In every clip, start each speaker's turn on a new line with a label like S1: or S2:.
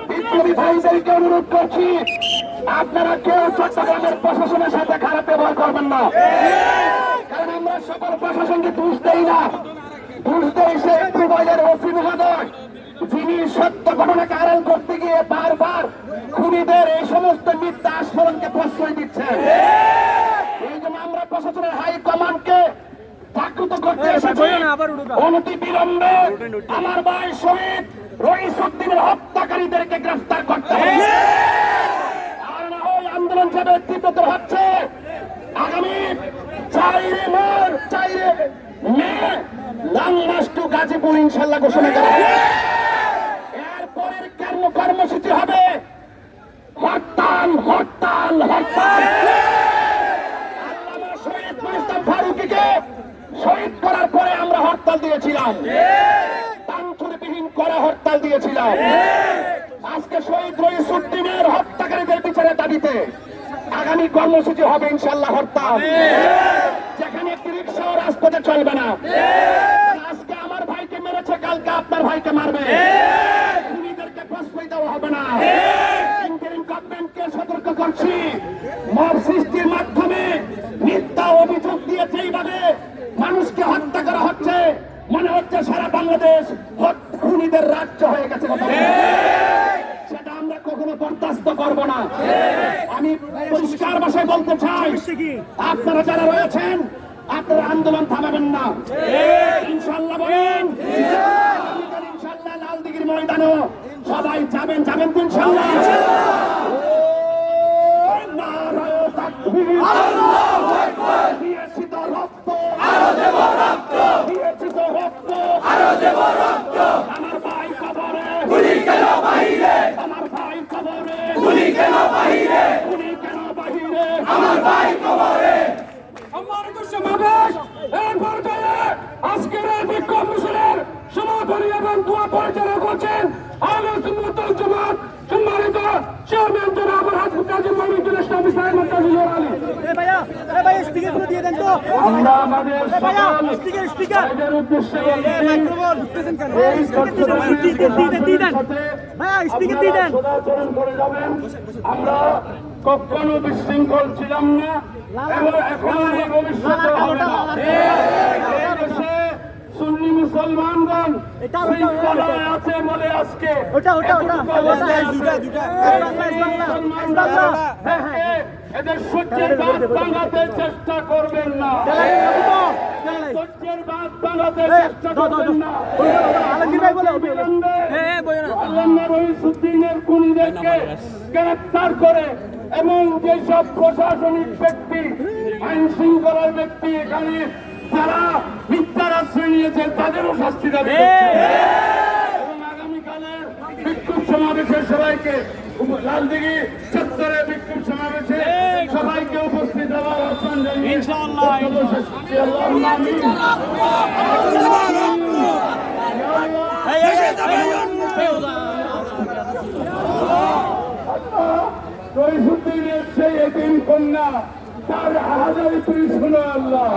S1: বিপ্লবী ভাইদেরকে অনুরোধ করছি, আপনারা কেউ চট্টগ্রামের প্রশাসনের সাথে খারাপ ব্যবহার করবেন না, কারণ আমরা সকল প্রশাসনকে দোষ দেই না, দোষ দেয় সে মোবাইলের ওসি মহোদয়, যিনি সত্য ঘটনাকে আড়াল করতে গিয়ে বারবার খুনিদের এই সমস্ত মিথ্যা আস্ফোরণকে প্রশ্রয় দিচ্ছে। এই জন্য আমরা প্রশাসনের হাইকমান্ডকে জাগ্রত করতে এসেছি, অনতি বিলম্বে আমার ভাই শহীদ রইসুদ্দিনের হত্যাকারীদেরকে গ্রেফতার করতে হবে। আর না হয় আন্দোলন যাবে তীব্রতর হচ্ছে। আগামী 4 মে লং মার্চ টু গাজীপুর ইনশাল্লাহ ঘোষণা করা হবে। এরপরের কর্মসূচি হবে হরতাল হরতাল হরতাল। আল্লামা শহীদ মুস্তাফা ফারুকীকে শহীদ করার পরে আমরা হরতাল দিয়েছিলাম, তানচুরবিহীন করা হরতাল দিয়েছিলাম। আজকে শহীদ রইসুদ্দিনের হত্যাকারীদের বিচারের দাবিতে আগামী কর্মসূচি হবে ইনশাল্লাহ হরতাল, যেখানে একটি রিক্সাও রাজপথে চলবে না। আজকে আমার ভাইকে মেরেছে, কালকে আপনার ভাইকে মারবে, খুনিদেরকে প্রশ্রয় দেওয়া হবে না। ইন্টারিম গভর্নমেন্টকে সতর্ক করছি, মব সৃষ্টির মাধ্যমে মিথ্যা অভিযোগ দিয়ে যেইভাবে মানুষকে হত্যা করা হচ্ছে, মনে হচ্ছে সারা বাংলাদেশ খুনিদের রাজ্য হয়ে গেছে। সেটা আমরা কখনো বরদাস্ত করব না। আমি পরিষ্কার ভাষায় বলতে চাই, আপনারা যারা রয়েছেন আপনারা আন্দোলন থামাবেন না, ইনশাল্লাহ বলেন ইনশাল্লাহ লালদিঘির ময়দানে সবাই যাবেন যাবেন তো ইনশাল্লাহ। নারায়ে তাকবীর, আল্লাহু আকবার। দিয়েছি তো রক্ত, আরো দেব রক্ত, দিয়েছি তো রক্ত, আরো দেব রক্ত। আমার ভাই কবরে, গুলি কেন বাহিরে, আমার ভাই কবরে, গুলি কেন বাহিরে, গুলি কেন বাহিরে, আমার ভাই কবরে। সম্মানিত সমাবেশ, এই পর্যায়ে আজকের এই বিক্ষোভ মিছিলের সমাপনী এবং দোয়া পরিচালনা করছেন আহলে সুন্নাত ওয়াল জামাত সম্মানিত চেয়ারম্যান জনাব হাজী কাজী মঈনুদ্দিন ইসলামী সাহেব মুতাজির আলী। ভাইয়া স্পিকার করে দিয়ে দেন তো। আমরা আমাদের স্পিকার এর উদ্দেশ্যে মাইক্রোফোন প্রেজেন্ট করেন। ভাইয়া স্পিকার দিয়ে দেন। সদাচরণ করে যাবেন। আমরা কখনো বিশৃঙ্খল ছিলাম না এবং এখন ভবিষ্যতে হবে না। সুন্নি মুসলমানগণ শৃঙ্খলায় আছে বলে আজকে এদের সূর্যের বাদ ভাঙাতে চেষ্টা করবেন না, সূর্যের বাদ ভাঙাতে চেষ্টা করবেন না। আল্লামা রইসুদ্দিনের খুনিদেরকে গ্রেফতার করে এবং যেসব প্রশাসনিক ব্যক্তি আইন শৃঙ্খলার ব্যক্তি এখানে যারা মিথ্যার আশ্রয় নিয়েছেন তাদেরও শাস্তি দাবি এবং আগামীকালের বিক্ষোভ সমাবেশে সবাইকে লালদিঘি চত্বরে বিক্ষোভ সমাবেশে সবাইকে উপস্থিত হওয়ার আহ্বান জানিয়ে ইনশাআল্লাহ রইসুদ্দিনের সেই এতিম কন্যা তার হাজারি তুমি শোনো আল্লাহ,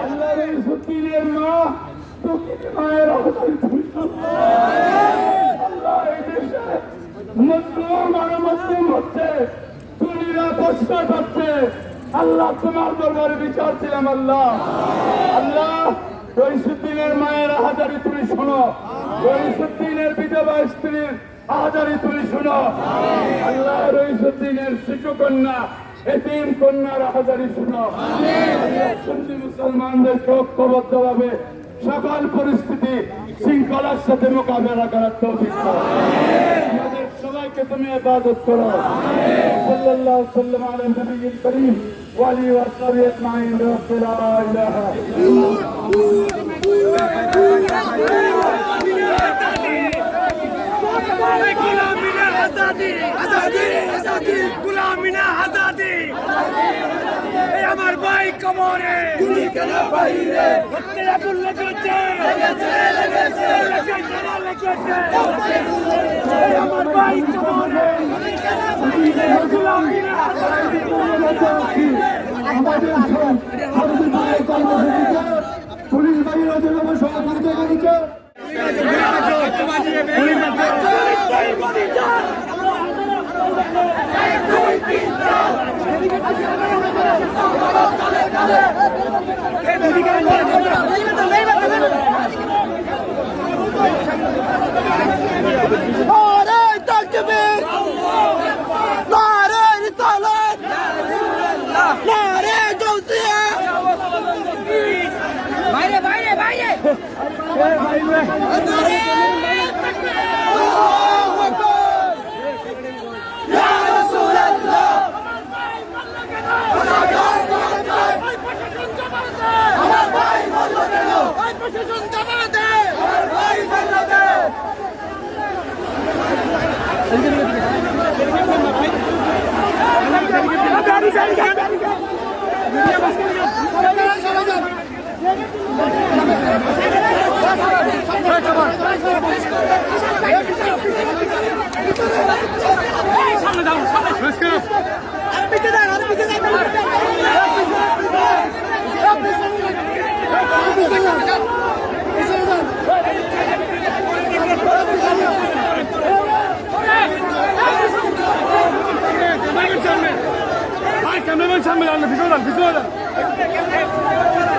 S1: আল্লাহ রইসুদ্দিনের মা মায়ের হাজারি তুমি শোনো আল্লাহ। এই দেশে মুসলিম আর মুসলিম হচ্ছে, খুনিরা প্রশ্রয় পাচ্ছে আল্লাহ, তোমার দরবারে বিচার ছিলাম আল্লাহ। আল্লাহ রইসুদ্দিনের মায়ের হাজারি তুমি শোনো, রইসুদ্দিনের বিধবা স্ত্রীর হাজারি তুমি শোনো আল্লাহ, রইসুদ্দিনের শিশু কন্যা এতিম কন্যার হাজারি শুনো। সুন্নি মুসলমানদেরকে ঐক্যবদ্ধভাবে সকল পরিস্থিতি শৃঙ্খলার সাথে মোকাবেলা করার তৌফিক দাও। আমাদের সবাইকে তুমি ইবাদত করো। সাল্লাল্লাহু সাল্লাম আলা নবিয়িল কারীম ওয়া আলিহি ওয়া সাহবিহি আজমাইন। লা ইলাহা
S2: আমার ভাই কবরে, গুলি কেন বাহিরে, আগুন লেগেছে আমার ভাই কবরে,
S1: পুলিশ বাহিনী সহযোগিতা করেছে।
S3: বাইরে বাইরে বাইরে
S2: ক্যামেরাম্যান সামনে দাঁড়ান, পিছনে দাঁড়ান, পিছনে দাঁড়ান,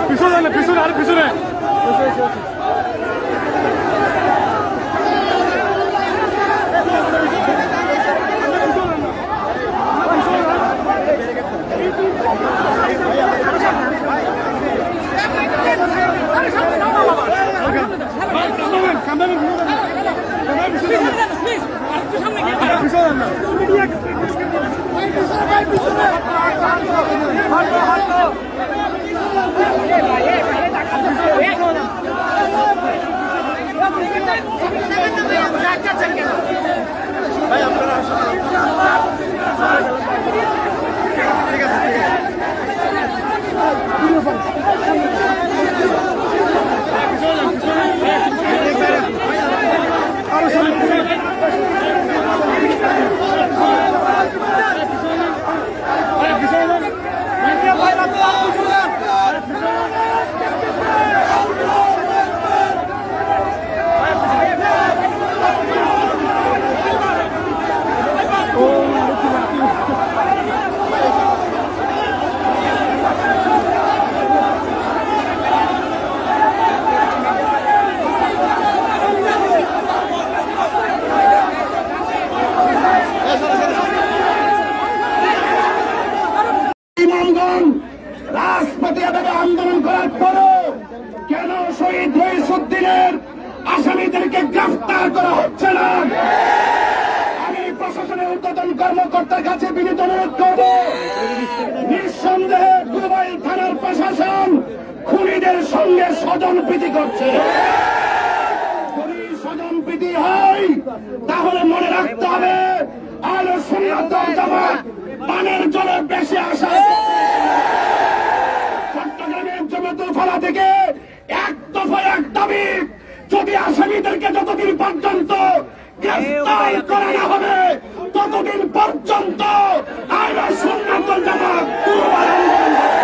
S2: পিছনে দাঁড়ান, পিছনে আর পিছনে।
S1: রাজপথে এভাবে আন্দোলন করার পরও কেন শহীদ রইসুদ্দিনের আসামিদেরকে গ্রেফতার করা হচ্ছে না? আমি প্রশাসনের ঊর্ধ্বতন কর্মকর্তার কাছে বিনীত অনুরোধ করব, নিঃসন্দেহে কুড়িবাইল থানার প্রশাসন খুনিদের সঙ্গে স্বজনপ্রীতি করছে। যদি স্বজনপ্রীতি হয় তাহলে মনে রাখতে হবে আহলে সুন্নাত ওয়াল জামাত পানের জলে বেশি আসা। চট্টগ্রামের জমিয়তুল ফালাহ থেকে এক দফা এক দাবি, যদি আসামিদেরকে যতদিন পর্যন্ত গ্রেফতার করা না হবে ততদিন পর্যন্ত আহলে সুন্নাত ওয়াল জামাত দুর্বার আন্দোলন করবে।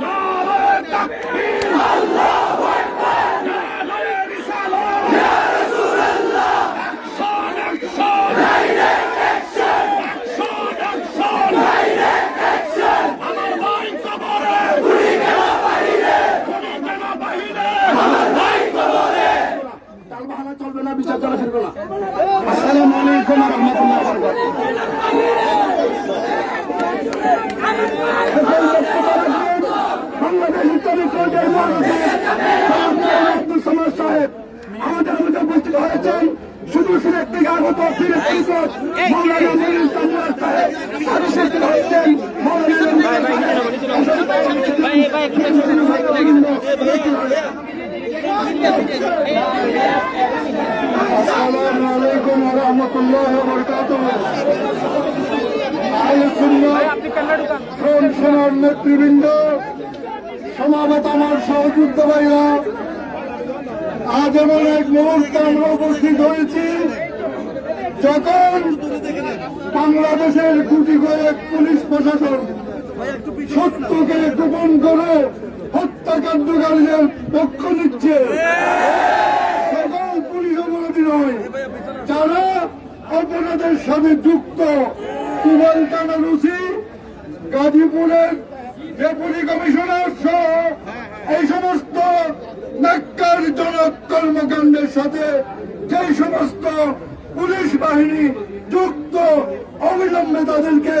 S1: নারায়ে তাকবীর, আল্লাহু আকবার, নারায়ে রিসালাত, ইয়া রাসূলুল্লাহ, action action, direct action, action action, direct action. আমার ভাই কবরে, খুনি কেন বাহিরে, খুনি কেন বাহিরে, আমার ভাই কবরে। তাল বাহানা চলবে না, বিচার চলা ফিরবে না। আসসালামু আলাইকুম ওয়া রাহমাতুল্লাহি ওয়া বারাকাতুহু। বাংলাদেশ ইসলামী ফ্রন্টের আব্দুল সামাদ সাহেব আমাদের মধ্যে উপস্থিত হয়েছেন। শুধু সিলেট থেকে আগত সিলেট পরিষদ মৌলানা নুরুল ইসলাম মুরাদ সাহেব আরো উপস্থিত হয়েছেন। আসসালামু আলাইকুম ওয়া রাহমাতুল্লাহি ওয়া বারাকাতুহু। আহলে সুন্নাত ফ্রন্ট সেনার নেতৃবৃন্দ, সমাবেত আমার সহযোদ্ধা ভাইরা, আজ এমন এক মুহূর্তে আমরা উপস্থিত হয়েছি যখন বাংলাদেশের গুটি কয়েক পুলিশ প্রশাসন সত্যকে গোপন করে হত্যাকাণ্ডকারীদের পক্ষ নিচ্ছে।
S4: নয়, যারা অপরাধের সাথে যুক্ত কুমাল কানালুসি, গাজীপুরের ডেপুটি কমিশনার সহ এই সমস্ত ন্যাক্কারজনক কর্মকাণ্ডের সাথে যে সমস্ত পুলিশ বাহিনী যুক্ত, অবিলম্বে তাদেরকে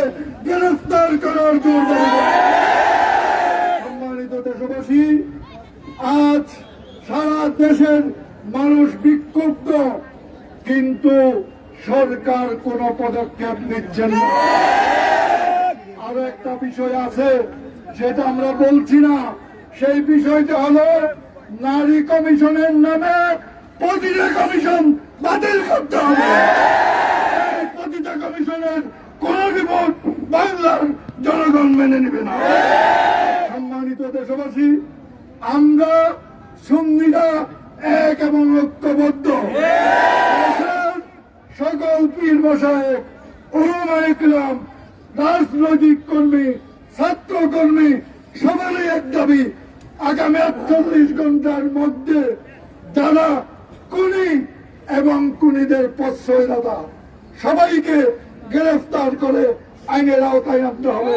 S4: গ্রেফতার করার জোর দাবি করছি। সম্মানিত দেশবাসী, আজ সারা দেশের মানুষ বিক্ষুব্ধ, কিন্তু সরকার কোনো পদক্ষেপ নিচ্ছেন না। আরো একটা বিষয় আছে যেটা আমরা বলছি না, সেই বিষয়টা হলো নারী কমিশনের নামে প্রতিটা কমিশন বাতিল করতে হবে। এই প্রতিটা কমিশনের কোন রিপোর্ট বাংলার জনগণ মেনে নেবে না। সম্মানিত দেশবাসী, আমরা সুন্নিরা এক এবং ঐক্যবদ্ধ। দেশের সকল পীর মশায়েখ, উলামায়ে কেরাম, রাজনৈতিক কর্মী, ছাত্র কর্মী, সবারই এক দাবি, আগামী 48 ঘন্টার মধ্যে যারা খুনি এবং খুনিদের প্রশ্রয়দাতা সবাইকে গ্রেফতার করে আইনের আওতায় আনতে হবে।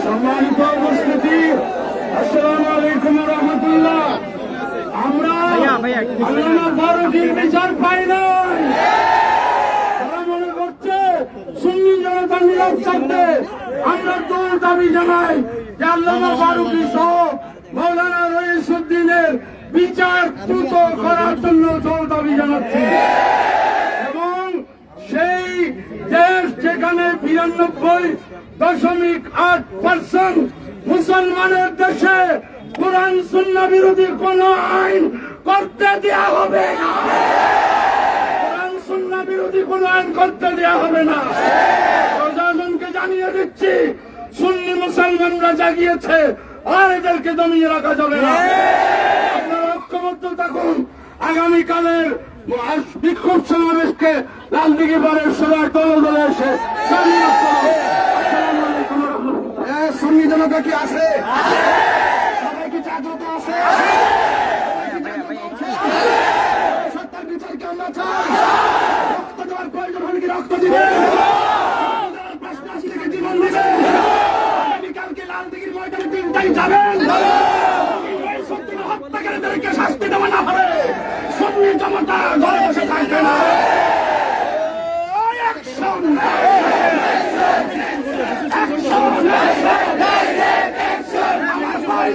S1: সম্মানিত উপস্থিতি, আসসালামু আলাইকুম ওয়া রাহমাতুল্লাহ। আমরা আল্লামা ফারুকীর বিচার পাই নাই। তারা মনে করছে সুন্নি জনতার নীরব থাকবে। আমরা জোর দাবি জানাই যে আল্লামা ফারুকী সহ মাওলানা রইসুদ্দিনের বিচার দ্রুত করার জন্য জোর দাবি জানাচ্ছি। এবং সেই দেশ যেখানে 92.8% মুসলমানের দেশে কোরআন সুন্নাহ বিরোধী কোন আইন করতে দেয়া হবে না। কোরআন সুন্নাহ বিরোধী কোন আইন করতে দেয়া হবে না। প্রশাসনকে জানিয়ে দিচ্ছি, সুন্নি মুসলমানরা জাগিয়েছে, আর এদেরকে দমিয়ে রাখা যাবে না। আপনারা ঐক্যবদ্ধ থাকুন। আগামীকালের বিক্ষোভ সমাবেশকে লালদিঘি বারের সভায় দলে দলে এসে সুন্নি জনতা কি আছে? সবাই কি জাগ্রত আছে? সত্যার বিচারকে আমরা চাই। রক্ত দেওয়ার প্রয়োজন হলে কি রক্ত দিবে? জীবন দিবে। আগামীকালকে লালদিঘির ময়দানে 3টায় যাবেন। হত্যাকারীদেরকে শাস্তি দেওয়া না হবে, সুন্নি জনতা ঘরে বসে থাকবে না। আমার ভাই